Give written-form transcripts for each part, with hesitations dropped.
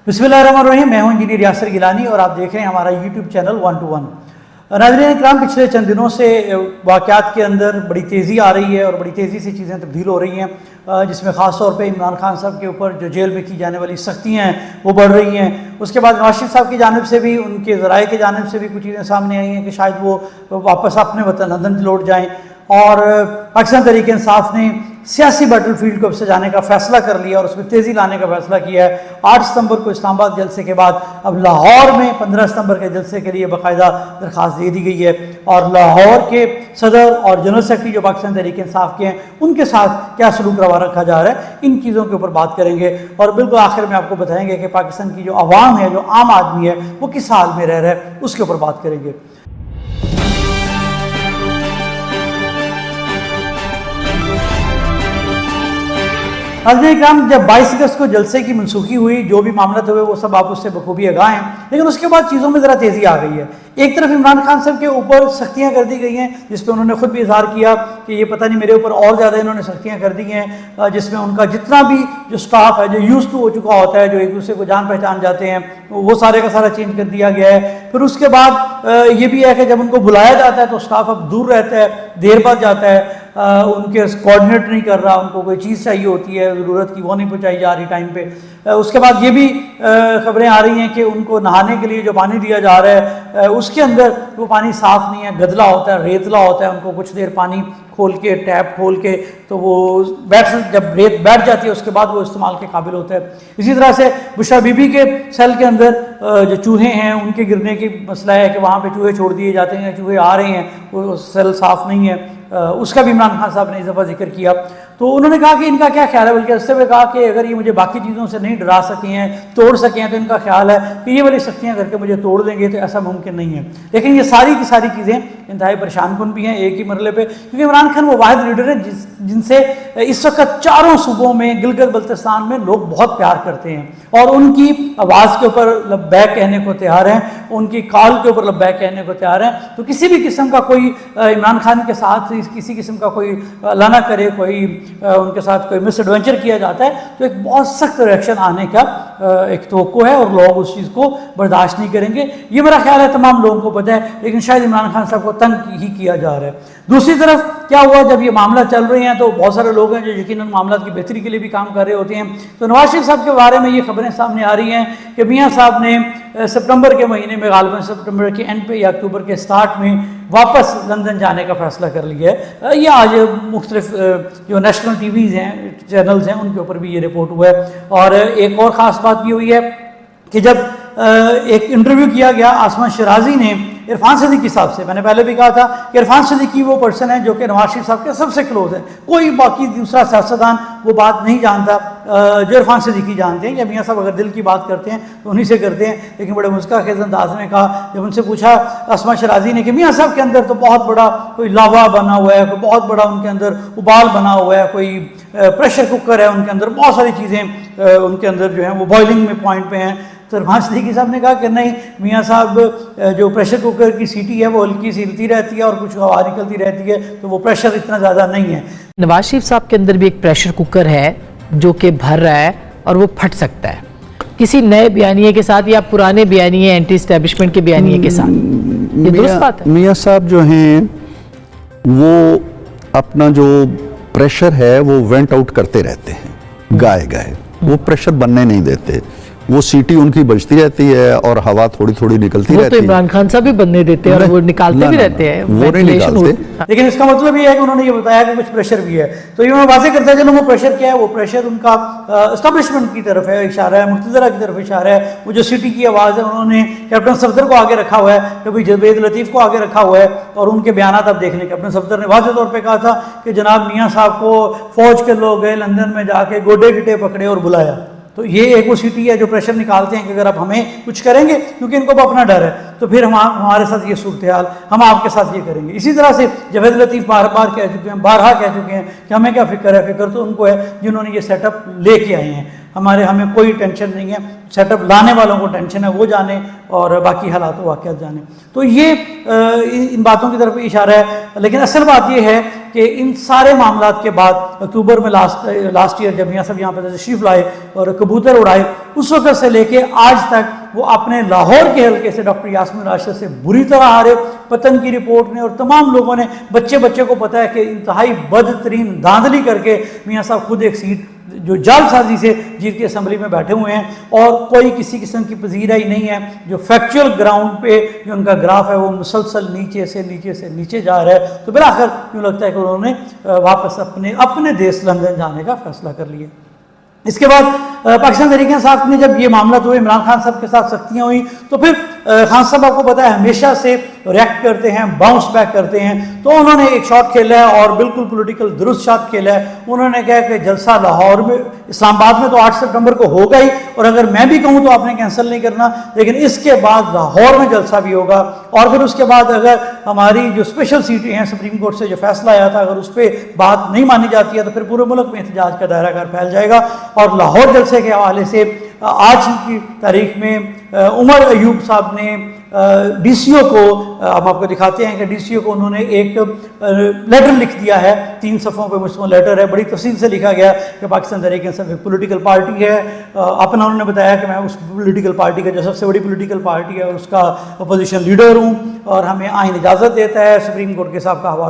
बिस्मिल्लाहिर्रहमानिर्रहीम। मैं हूं इंजीनियर यासिर गिलानी और आप देख रहे हैं हमारा यूट्यूब चैनल 1 to 1। नाज़रीन इकराम, पिछले चंद दिनों से वाक़यात के अंदर बड़ी तेज़ी आ रही है और बड़ी तेज़ी से चीज़ें तब्दील हो रही हैं, जिसमें ख़ास तौर पे इमरान खान साहब के ऊपर जो जेल में की जाने वाली सख्तियाँ हैं वो बढ़ रही हैं। उसके बाद नवाज शरीफ साहब की जानिब से भी, उनके ज़राए की जानिब से भी कुछ चीज़ें सामने आई हैं कि शायद वो वापस अपने वतन लंदन लौट जाएँ। और पाकिस्तान तहरीक इंसाफ ने सियासी बैटल फील्ड को सजाने का फ़ैसला कर लिया और उसमें तेज़ी लाने का फ़ैसला किया है। 8 सितंबर को इस्लामाबाद जलसे के बाद अब लाहौर में 15 सितंबर के जलसे के लिए बाकायदा दरख्वास्त दे दी गई है और लाहौर के सदर और जनरल सेक्रेटरी जो पाकिस्तान तहरीक इंसाफ के हैं उनके साथ क्या सलूक रवा रखा जा रहा है, इन चीज़ों के ऊपर बात करेंगे। और बिल्कुल आखिर में आपको बताएंगे कि पाकिस्तान की जो आवाम है, जो आम आदमी है, वो किस हाल में रह रहा है, उसके ऊपर बात करेंगे। नाज़रीन, जब 22 अगस्त को जलसे की मनसूखी हुई, जो भी मामला हुए वो सब आप उससे बखूबी आगाह हैं, लेकिन उसके बाद चीज़ों में ज़रा तेज़ी आ गई है। एक तरफ इमरान खान साहब के ऊपर सख्तियाँ कर दी गई हैं, जिस पर उन्होंने खुद भी इजहार किया कि ये पता नहीं मेरे ऊपर और ज़्यादा इन्होंने सख्तियाँ कर दी हैं, जिसमें उनका जितना भी जो स्टाफ है, जो यूज़ टू हो चुका होता है, जो एक दूसरे को जान पहचान जाते हैं, वो सारे का सारा चेंज कर दिया गया है। फिर उसके बाद ये भी है कि जब उनको बुलाया जाता है तो स्टाफ अब दूर रहता है, देर बाद जाता है, उनके कोऑर्डिनेट नहीं कर रहा, उनको कोई चीज़ चाहिए होती है ज़रूरत की, वो नहीं पहुँचाई जा रही टाइम पे। उसके बाद ये भी खबरें आ रही हैं कि उनको नहाने के लिए जो पानी दिया जा रहा है उसके अंदर वो पानी साफ़ नहीं है, गदला होता है, रेतला होता है। उनको कुछ देर पानी खोल के, टैप खोल के, तो वो जब रेत बैठ जाती है उसके बाद वो इस्तेमाल के काबिल होता है। इसी तरह से बुशरा बीबी के सेल के अंदर जो चूहे हैं उनके गिरने की मसला है कि वहाँ पे चूहे छोड़ दिए जाते हैं, चूहे आ रहे हैं, वो सेल साफ़ नहीं है। उसका भी इमरान खान साहब ने इस दफ़ा जिक्र किया। तो उन्होंने कहा कि इनका क्या ख्याल है, बल्कि इससे भी कहा कि अगर ये मुझे बाकी चीज़ों से नहीं डरा सके हैं, तोड़ सके हैं, तो इनका ख्याल है कि ये वाली सख्तियाँ करके मुझे तोड़ देंगे, तो ऐसा मुमकिन नहीं है। लेकिन ये सारी की सारी चीज़ें इंतहाई परेशान कुन भी हैं एक ही मरले पे, क्योंकि इमरान खान वो वाहिद लीडर है जिनसे इस वक्त चारों सूबों में, गिलगित बल्तिस्तान में लोग बहुत प्यार करते हैं और उनकी आवाज़ के ऊपर लब्बैक कहने को तैयार हैं, उनकी कॉल के ऊपर लब्बैक कहने को तैयार हैं। तो किसी भी किस्म का कोई इमरान खान के साथ किसी किस्म का कोई लाना करे, कोई उनके साथ कोई मिस एडवेंचर किया जाता है, तो एक बहुत सख्त रिएक्शन आने का एक तवक्को है और लोग उस चीज़ को बर्दाश्त नहीं करेंगे। ये मेरा ख्याल है तमाम लोगों को पता है, लेकिन शायद इमरान खान साहब को तंग ही किया जा रहा है। दूसरी तरफ क्या हुआ, जब ये मामला चल रहे हैं तो बहुत सारे लोग हैं जो यकीनन मामला की बेहतरी के लिए भी काम कर रहे होते हैं। तो नवाज शरीफ साहब के बारे में ये खबरें सामने आ रही हैं कि मियाँ साहब ने सितंबर के महीने में, गालिबन सितंबर के एंड पे या अक्टूबर के स्टार्ट में वापस लंदन जाने का फ़ैसला कर लिया है। ये आज मुख्तलिफ जो नेशनल टीवीज़ हैं, चैनल्स हैं, उनके ऊपर भी ये रिपोर्ट हुआ है। और एक और ख़ास बात ये हुई है कि जब एक इंटरव्यू किया गया आसमान शराजी ने इरफान सिद्दीकी साहब से, मैंने पहले भी कहा था कि इरफान सिद्दीकी वो पर्सन है जो कि नवाज शरीफ साहब के सबसे क्लोज है, कोई बाकी दूसरा सियासतदान वो बात नहीं जानता जो इरफान सिद्दीकी जानते हैं। या मियाँ साहब अगर दिल की बात करते हैं तो उन्हीं से करते हैं। लेकिन बड़े मुस्काखेज़ अंदाज में कहा, जब उनसे पूछा आसमान शराजी ने कि मियाँ साहब के अंदर तो बहुत बड़ा कोई लावा बना हुआ है, कोई बहुत बड़ा उनके अंदर उबाल बना हुआ है, कोई प्रेशर कुकर है उनके अंदर, बहुत सारी चीज़ें उनके अंदर जो हैं वो बॉइलिंग में पॉइंट पे हैं। तो इरफान सिद्दीकी साहब ने कहा कि नहीं मियाँ साहब, जो प्रेशर कुकर की सीटी है वो हल्की सी हिलती रहती है और कुछ हवा निकलती रहती है, तो वो प्रेशर इतना ज़्यादा नहीं है। नवाज शरीफ साहब के अंदर भी एक प्रेशर कुकर है जो कि भर रहा है और वो फट सकता है किसी नए बयानिए के साथ या पुराने बयानिए एंटी एस्टेब्लिशमेंट के बयानिए के साथ। ये दुरुस्त बात है। मियाँ साहब जो हैं वो अपना जो प्रेशर है वो वेंट आउट करते रहते हैं, गाए गाए, वो प्रेशर बनने नहीं देते, वो सीटी उनकी बजती रहती है और हवा थोड़ी थोड़ी निकलती रहती है। तो इमरान खान साहब भी बनने देते हैं और वो निकालते भी रहते हैं, वो नहीं निकालते। लेकिन इसका मतलब ये है कि उन्होंने ये बताया कि कुछ प्रेशर भी है, तो ये मैं वाज़ेह करता चलूँ वो प्रेशर क्या है। वो प्रेशर उनका एस्टेब्लिशमेंट की तरफ है, इशारा है, मुक़्तदरा की तरफ इशारा है। वो जो सिटी की आवाज़ है, उन्होंने कैप्टन सफदर को आगे रखा हुआ है, कभी जवेद लतीफ़ को आगे रखा हुआ है और उनके बयानात आप देख लें। कैप्टन सफदर ने वाज़ेह तौर पर कहा था कि जनाब मियाँ साहब को फ़ौज के लोग गए लंदन में जाके गोडे गिटे पकड़े और बुलाया। तो ये एक वो सिटी है जो प्रेशर निकालते हैं कि अगर आप हमें कुछ करेंगे, क्योंकि इनको अपना डर है, तो फिर हमारे साथ ये सूरत हाल, हम आपके साथ ये करेंगे। इसी तरह से जवेद लतीफ़ बार बार कह चुके हैं, बारहा कह चुके हैं कि हमें क्या फ़िक्र है, फ़िक्र तो उनको है जिन्होंने ये सेटअप लेके आए हैं। हमें कोई टेंशन नहीं है, सेटअप लाने वालों को टेंशन है, वो जाने और बाकी हालात वाक़यात जाने। तो ये इन बातों की तरफ इशारा है। लेकिन असल बात ये है کہ ان سارے معاملات کے بعد اکتوبر میں لاسٹ ایئر جب میاں صاحب یہاں پہ تشریف لائے اور کبوتر اڑائے، اس وقت سے لے کے آج تک وہ اپنے لاہور کے حلقے سے ڈاکٹر یاسمین راشد سے بری طرح ہارے۔ پتن کی رپورٹ نے اور تمام لوگوں نے، بچے کو پتہ ہے کہ انتہائی بدترین دھاندلی کر کے میاں صاحب خود ایک سیٹ جو جال سازی سے جیت کے اسمبلی میں بیٹھے ہوئے ہیں، اور کوئی کسی قسم کی پذیرائی نہیں ہے۔ جو فیکچول گراؤنڈ پہ جو ان کا گراف ہے وہ مسلسل نیچے سے نیچے جا رہا ہے۔ تو بالآخر یوں لگتا ہے کہ انہوں نے واپس اپنے دیس لندن جانے کا فیصلہ کر لیا۔ اس کے بعد پاکستان تحریک انصاف نے جب یہ معاملات ہوئے، عمران خان صاحب کے ساتھ سختیاں ہوئی، تو پھر خان صاحب آپ کو پتہ ہے ہمیشہ سے ریئیکٹ کرتے ہیں، باؤنس بیک کرتے ہیں۔ تو انہوں نے ایک شاٹ کھیلا ہے اور بالکل پولیٹیکل درست شاٹ کھیلا ہے۔ انہوں نے کہا کہ جلسہ لاہور میں، اسلام آباد میں تو 8 سپٹمبر کو ہوگا ہی، اور اگر میں بھی کہوں تو آپ نے کینسل نہیں کرنا، لیکن اس کے بعد لاہور میں جلسہ بھی ہوگا، اور پھر اس کے بعد اگر ہماری جو اسپیشل سیٹیں ہیں سپریم کورٹ سے جو فیصلہ آیا تھا اگر اس پہ بات نہیں مانی جاتی ہے تو پھر پورے ملک میں احتجاج کا دائرہ کار پھیل جائے گا۔ اور لاہور جلسے کے حوالے سے آج کی تاریخ میں عمر ایوب صاحب نے ڈی سی او کو، ہم آپ کو دکھاتے ہیں کہ ڈی سی او کو انہوں نے ایک لیٹر لکھ دیا ہے، 3 صفحوں پہ مشتمل لیٹر ہے، بڑی تفصیل سے لکھا گیا کہ پاکستان تحریک انصاف ایک پولیٹیکل پارٹی ہے۔ اپنا انہوں نے بتایا کہ میں اس پولیٹیکل پارٹی کا جو سب سے بڑی پولیٹیکل پارٹی ہے اور اس کا اپوزیشن لیڈر ہوں، اور ہمیں آئین اجازت دیتا ہے، سپریم کورٹ کے صاحب کا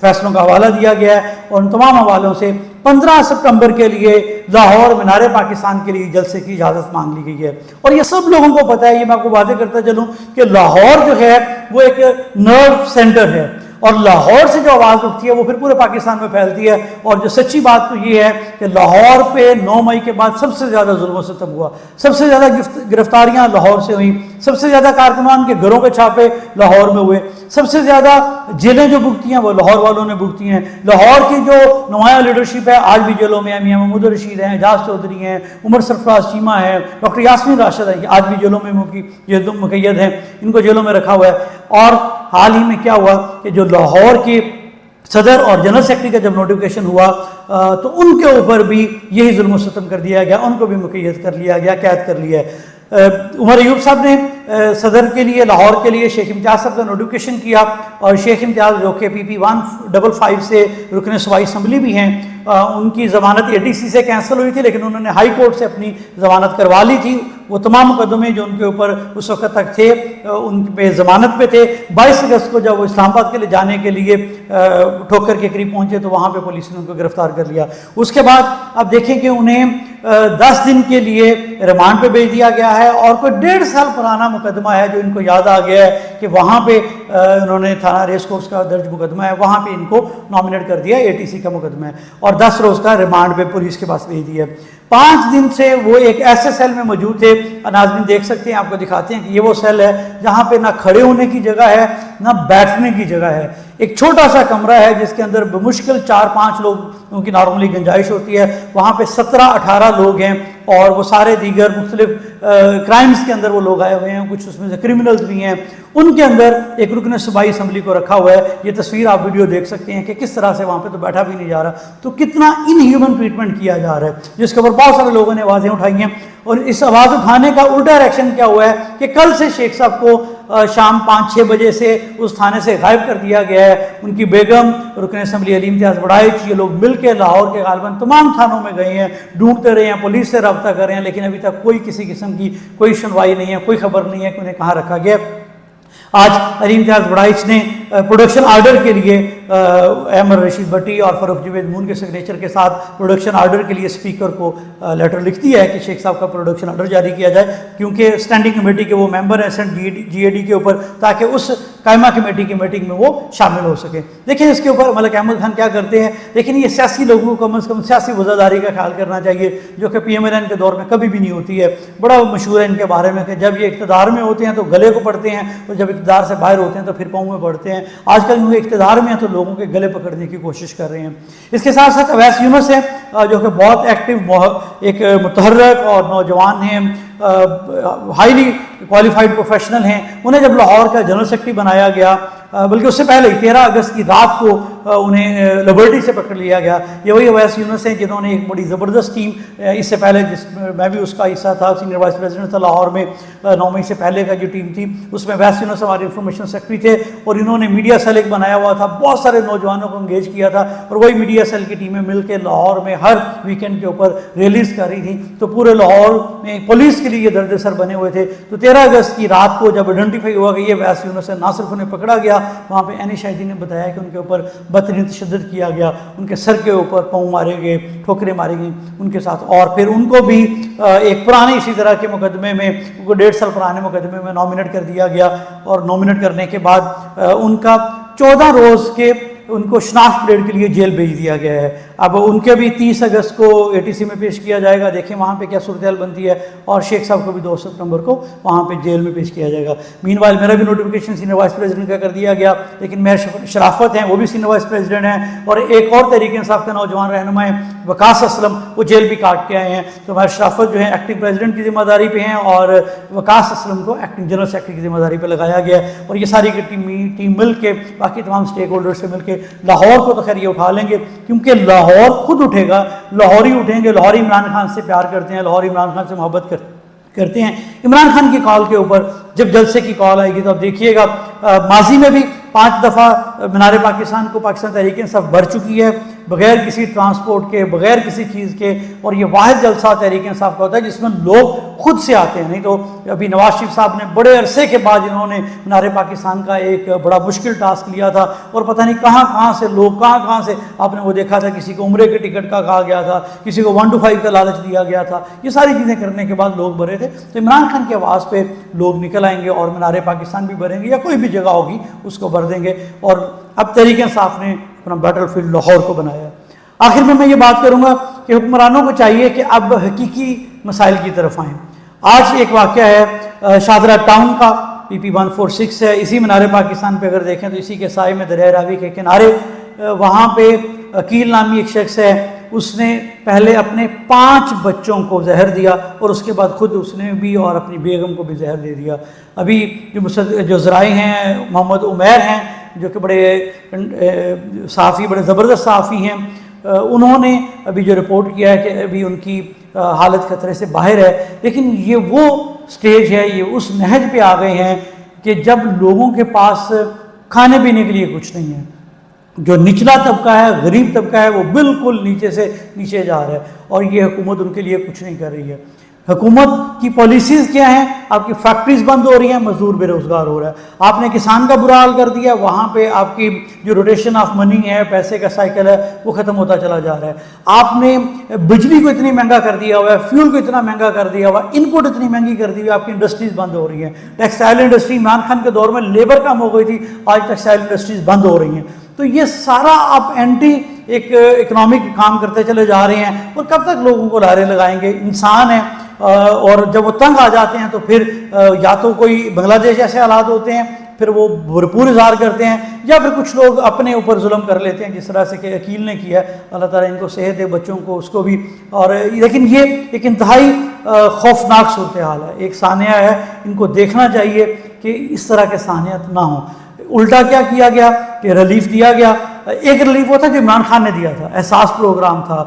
فیصلوں کا حوالہ دیا گیا ہے، اور ان تمام حوالوں سے 15 سپٹمبر کے لیے لاہور مینار پاکستان کے لیے جلسے کی اجازت مانگ لی گئی ہے۔ اور یہ سب لوگوں کو پتہ ہے، یہ میں آپ کو واضح کرتا چلوں کہ لاہور جو ہے وہ ایک نرو سینٹر ہے، اور لاہور سے جو آواز اٹھتی ہے وہ پھر پورے پاکستان میں پھیلتی ہے۔ اور جو سچی بات تو یہ ہے کہ لاہور پہ 9 مئی کے بعد سب سے زیادہ ظلم و ستم ہوا، سب سے زیادہ گرفتاریاں لاہور سے ہوئیں، سب سے زیادہ کارکنان کے گھروں کے چھاپے لاہور میں ہوئے، سب سے زیادہ جیلیں جو بھگتی ہیں وہ لاہور والوں نے بھگتی ہیں۔ لاہور کی جو نمایاں لیڈرشپ ہے آج بھی جیلوں میں ہے، میاں محمود رشید ہیں، اعجاز چودھری ہیں، عمر سرفراز چیمہ ہیں، ڈاکٹر یاسمین راشد ہیں، آج بھی جیلوں میں مقید ہیں، ان کو جیلوں میں رکھا ہوا ہے۔ اور حال ہی میں کیا ہوا کہ جو لاہور کے صدر اور جنرل سیکرٹری کا جب نوٹیفیکیشن ہوا تو ان کے اوپر بھی یہی ظلم و ستم کر دیا گیا، ان کو بھی مقید کر لیا گیا، قید کر لیا ہے۔ عمر ایوب صاحب نے صدر کے لیے لاہور کے لیے شیخ امتیاز صاحب کا نوٹیفیکیشن کیا، اور شیخ امتیاز جو کہ PP 155 سے رکن صوبائی اسمبلی بھی ہیں، ان کی ضمانت ADC سے کینسل ہوئی تھی، لیکن انہوں نے ہائی کورٹ سے اپنی ضمانت کروا لی تھی۔ وہ تمام مقدمے جو ان کے اوپر اس وقت تک تھے ان پہ ضمانت پہ تھے۔ 22 اگست کو جب وہ اسلام آباد کے لیے جانے کے لیے ٹھوکر کے قریب پہنچے تو وہاں پہ پولیس نے ان کو گرفتار کر لیا۔ اس کے بعد اب دیکھیں کہ انہیں 10 دن کے لیے ریمانڈ پہ بھیج دیا گیا ہے، اور کوئی 1.5 سال پرانا مقدمہ ہے جو ان کو یاد آ گیا ہے کہ وہاں پہ انہوں نے تھانہ ریس کورس کا درج مقدمہ ہے، وہاں پہ ان کو نامنیٹ کر دیا، ATC کا مقدمہ ہے، اور 10 روز کا ریمانڈ پہ پولیس کے پاس بھیج دیا۔ 5 دن سے وہ ایک ایسے سیل میں موجود تھے، ناظرین دیکھ سکتے ہیں، آپ کو دکھاتے ہیں کہ یہ وہ سیل ہے جہاں پہ نہ کھڑے ہونے کی جگہ ہے نہ بیٹھنے کی جگہ ہے۔ ایک چھوٹا سا کمرہ ہے جس کے اندر بمشکل 4-5 لوگوں کی نارملی گنجائش ہوتی ہے، وہاں پہ 17-18 لوگ ہیں، اور وہ سارے دیگر مختلف کرائمز کے اندر وہ لوگ آئے ہوئے ہیں، کچھ اس میں سے کرمنلز بھی ہیں۔ ان کے اندر ایک رکن صوبائی اسمبلی کو رکھا ہوا ہے۔ یہ تصویر آپ ویڈیو دیکھ سکتے ہیں کہ کس طرح سے وہاں پہ تو بیٹھا بھی نہیں جا رہا، تو کتنا ان ہیومن ٹریٹمنٹ کیا جا رہا ہے، جس کے اوپر بہت سارے لوگوں نے آوازیں اٹھائی ہیں۔ اور اس آواز اٹھانے کا الٹا ریئیکشن کیا ہوا ہے کہ کل سے شیخ صاحب کو شام 5-6 بجے سے اس تھانے سے غائب کر دیا گیا ہے۔ ان کی بیگم رکن اسمبلی علی امتیاز بڑائچ، یہ لوگ مل کے لاہور کے غالباً تمام تھانوں میں گئے ہیں، ڈھونڈتے رہے ہیں، پولیس سے رابطہ کر رہے ہیں، لیکن ابھی تک کوئی کسی قسم کی کوئی سنوائی نہیں ہے، کوئی خبر نہیں ہے کہ انہیں کہاں رکھا گیا۔ آج علی امتیاز بڑائچ نے پروڈکشن آرڈر کے لیے احمد رشید بٹی اور فروخ جاوید مون کے سگنیچر کے ساتھ پروڈکشن آرڈر کے لیے اسپیکر کو لیٹر لکھ دیا ہے کہ شیخ صاحب کا پروڈکشن آرڈر جاری کیا جائے، کیونکہ اسٹینڈنگ کمیٹی کے وہ ممبر ہیں سینٹ GAD کے اوپر، تاکہ اس قائمہ کمیٹی کی میٹنگ میں وہ شامل ہو سکے۔ دیکھیں اس کے اوپر ملک احمد خان کیا کرتے ہیں، لیکن یہ سیاسی لوگوں کو کم از کم سیاسی وزاداری کا خیال کرنا چاہیے، جو کہ PMLN کے دور میں کبھی بھی نہیں ہوتی ہے۔ بڑا مشہور ہے ان کے بارے میں کہ جب یہ اقتدار میں ہوتے ہیں تو گلے کو پڑتے ہیں، اور جب اقتدار سے باہر ہوتے ہیں تو پھر پاؤں میں پڑتے ہیں۔ آج کل وہ اقتدار میں ہیں تو لوگوں کے گلے پکڑنے کی کوشش کر رہے ہیں۔ اس کے ساتھ ساتھ اویس یونس ہیں جو کہ بہت ایکٹیو ایک متحرک اور نوجوان ہیں، ہائیلی کوالیفائڈ پروفیشنل ہیں۔ انہیں جب لاہور کا جنرل سیکرٹری بنایا گیا बल्कि उससे पहले ही 13 अगस्त की रात को उन्हें लिबर्टी से पकड़ लिया गया। ये वही अवैस यूनुस हैं जिन्होंने एक बड़ी ज़बरदस्त टीम, इससे पहले जिसमें मैं भी उसका हिस्सा था, सीनियर वाइस प्रेसिडेंट था लाहौर में, 9 मई से पहले का जो टीम थी उसमें अवैस यूनुस हमारे इंफॉर्मेशन सेक्रेटरी थे और इन्होंने मीडिया सेल एक बनाया हुआ था, बहुत सारे नौजवानों को इंगेज किया था और वही मीडिया सेल की टीमें मिलकर लाहौर में हर वीकेंड के ऊपर रैलीज कर रही थी। तो पूरे लाहौर में पुलिस के लिए ये दर्द सर बने हुए थे। तो 13 अगस्त की रात को जब आइडेंटिफाई हुआ कि ये अवैस यूनुस है, ना सिर्फ उन्हें पकड़ा गया, वहाँ पे एनी शाहिदी ने बताया कि उनके ऊपर बदतरीन तशद्दुद किया गया, उनके सर के ऊपर पाँव मारे गए, ठोकरें मारी गई उनके साथ, और फिर उनको भी एक पुराने इसी तरह के मुकदमे में, उनको 1.5 साल पुराने मुकदमे में नॉमिनेट कर दिया गया और नॉमिनेट करने के बाद उनका 14 रोज़ के उनको शनाख्त परेड के लिए जेल भेज दिया गया है। अब उनके भी 30 अगस्त को ATC में पेश किया जाएगा, देखें वहाँ पे क्या सूरत हाल बनती है, और शेख साहब को भी 2 सितंबर को वहाँ पे जेल में पेश किया जाएगा। मीनवाइल मेरा भी नोटिफिकेशन सीनियर वाइस प्रेसिडेंट का कर दिया गया, लेकिन मेयर शराफत हैं, वो भी सीनियर वाइस प्रेसिडेंट हैं, और एक और तहरीक इंसाफ के नौजवान रहनुमा हैं वकास असलम, वो जेल भी काट के आए हैं। तो मेयर शराफत जो है एक्टिंग प्रेसिडेंट की जिम्मेदारी पे हैं और वकास असलम को एक्टिंग जनरल सेक्रेटरी की जिम्मेदारी पर लगाया गया है। और ये सारी की टीम मिल के बाकी तमाम स्टेक होल्डर से मिल के लाहौर को तो खैर ये उठा लेंगे, क्योंकि लाहौर खुद उठेगा, लाहौरी उठेंगे। लाहौरी इमरान खान से प्यार करते हैं, लाहौरी इमरान खान से मोहब्बत करते हैं। इमरान खान की कॉल के ऊपर जब जलसे की कॉल आएगी तो आप देखिएगा, माजी में भी 5 दफ़ा मीनार पाकिस्तान को पाकिस्तान तहरीक इंसाफ भर चुकी है बगैर किसी ट्रांसपोर्ट के, बगैर किसी चीज़ के, और ये वाहिद जलसा तहरीक इंसाफ का होता है जिसमें लोग खुद से आते हैं। नहीं तो अभी नवाज शरीफ साहब ने बड़े अरसे के बाद इन्होंने मीनार पाकिस्तान का एक बड़ा मुश्किल टास्क लिया था, और पता नहीं कहाँ से लोग, कहाँ से आपने वो देखा था, किसी को उम्रे के टिकट का कहा गया था, किसी को 1 to 5 का लालच दिया गया था। ये सारी चीज़ें करने के बाद लोग भरे थे। तो इमरान खान की आवाज़ पे लोग निकल आएंगे और मीनार पाकिस्तान भी भरेंगे, या कोई भी जगह होगी उसको भर देंगे। और अब तहरीक इंसाफ ने अपना बैटल फील्ड लाहौर को बनाया। आखिर में मैं ये बात करूंगा कि हुक्मरानों को चाहिए कि अब हकीकी मसाइल की तरफ आएँ। आज एक वाक़या है शादरा टाउन का, PP 146 है, इसी मीनार पाकिस्तान पे अगर देखें तो इसी के साए में दरिया रावी के किनारे वहाँ पे अकील नामी एक शख्स है, उसने पहले अपने 5 बच्चों को जहर दिया और उसके बाद खुद उसने भी और अपनी बेगम को भी जहर दे दिया। अभी जो ज़राए हैं, मोहम्मद उमैर हैं जो कि बड़े सहाफ़ी, बड़े ज़बरदस्त सहाफ़ी हैं, उन्होंने अभी जो रिपोर्ट किया है कि अभी उनकी हालत खतरे से बाहर है। लेकिन ये वो स्टेज है, ये उस नहज पे आ गए हैं कि जब लोगों के पास खाने पीने के लिए कुछ नहीं है, जो निचला तबका है, गरीब तबका है, वो बिल्कुल नीचे से नीचे जा रहा है, और ये हुकूमत उनके लिए कुछ नहीं कर रही है। हुकूमत की पॉलिसीज़ क्या हैं? आपकी फैक्ट्रीज बंद हो रही हैं, मजदूर बेरोज़गार हो रहा है। आपने किसान का बुरा हाल कर दिया, वहाँ पे आपकी जो रोटेशन ऑफ मनी है, पैसे का साइकिल है, वो ख़त्म होता चला जा रहा है। आपने बिजली को इतनी महंगा कर दिया हुआ है, फ्यूल को इतना महंगा कर दिया हुआ है, इनपुट इतनी महंगी कर दी हुई है, आपकी इंडस्ट्रीज़ बंद हो रही हैं। टेक्सटाइल इंडस्ट्री इमरान खान के दौर में लेबर कम हो गई थी, आज टेक्सटाइल इंडस्ट्रीज़ बंद हो रही हैं। तो ये सारा आप एंटी एक इकनॉमिक काम करते चले जा रहे हैं, और कब तक लोगों को लारे लगाएंगे? इंसान है, और जब वो तंग आ जाते हैं तो फिर या तो कोई बांग्लादेश ऐसे हालात होते हैं, फिर वो भरपूर इज़हार करते हैं, या फिर कुछ लोग अपने ऊपर जुल्म कर लेते हैं, जिस तरह से कि अकील ने किया। अल्लाह ताला इनको सेहत दे, बच्चों को, उसको भी। और लेकिन ये एक इंतहाई खौफनाक सूरत हाल है, एक सानिया है, इनको देखना चाहिए कि इस तरह के सानियात ना हो। उल्टा क्या किया गया कि रिलीफ दिया गया। एक रिलीफ वो था जो इमरान खान ने दिया था, एहसास प्रोग्राम था।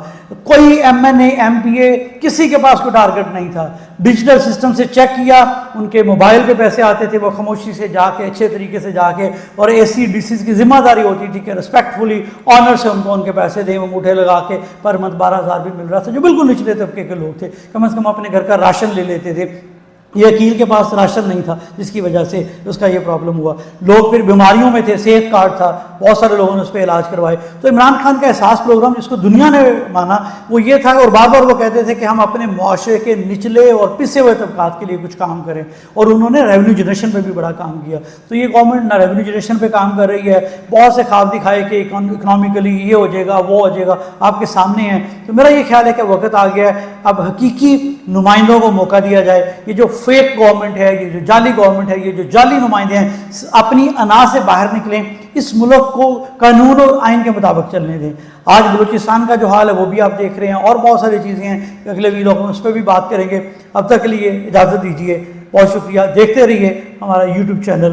कोई MNA MPA किसी के पास कोई टारगेट नहीं था। डिजिटल सिस्टम से चेक किया, उनके मोबाइल पे पैसे आते थे, वो खामोशी से जाके, अच्छे तरीके से जाके, और AC/DCs की जिम्मेदारी होती थी कि रिस्पेक्टफुली, ऑनर से उनको उनके पैसे दें। वो मुठे लगा के पर मंथ 12,000 भी मिल रहा था, जो बिल्कुल निचले तबके के लोग थे, कम से कम अपने घर का राशन ले लेते थे। ये अकील के पास राशन नहीं था, जिसकी वजह से उसका ये प्रॉब्लम हुआ। लोग फिर बीमारियों में थे, सेहत कार्ड था, बहुत सारे लोगों ने उस पर इलाज करवाए। तो इमरान खान का एहसास प्रोग्राम जिसको दुनिया ने माना वो ये था, और बार बार वो कहते थे कि हम अपने मुआशरे के निचले और पिसे हुए तबकात के लिए कुछ काम करें, और उन्होंने रेवेन्यू जनरेशन पर भी बड़ा काम किया। तो ये गवर्नमेंट ना रेवेन्यू जनरेशन पर काम कर रही है, बहुत से ख्वाब दिखाए कि इकनॉमिकली ये हो जाएगा, वो हो जाएगा, आपके सामने है। तो मेरा ये ख्याल है कि वक्त आ गया है, अब हकीकी नुमाइंदों को मौका दिया जाए। ये जो फेक गवर्नमेंट है, ये जो जाली गवर्नमेंट है, ये जो जाली नुमाइंदे हैं, अपनी अना से बाहर निकलें, इस मुल्क को कानून और आइन के मुताबिक चलने दें। आज बलूचिस्तान का जो हाल है वो भी आप देख रहे हैं, और बहुत सारी चीज़ें हैं, अगले वीडियो में उस पर भी बात करेंगे। अब तक के लिए इजाज़त दीजिए, बहुत शुक्रिया। देखते रहिए हमारा YouTube चैनल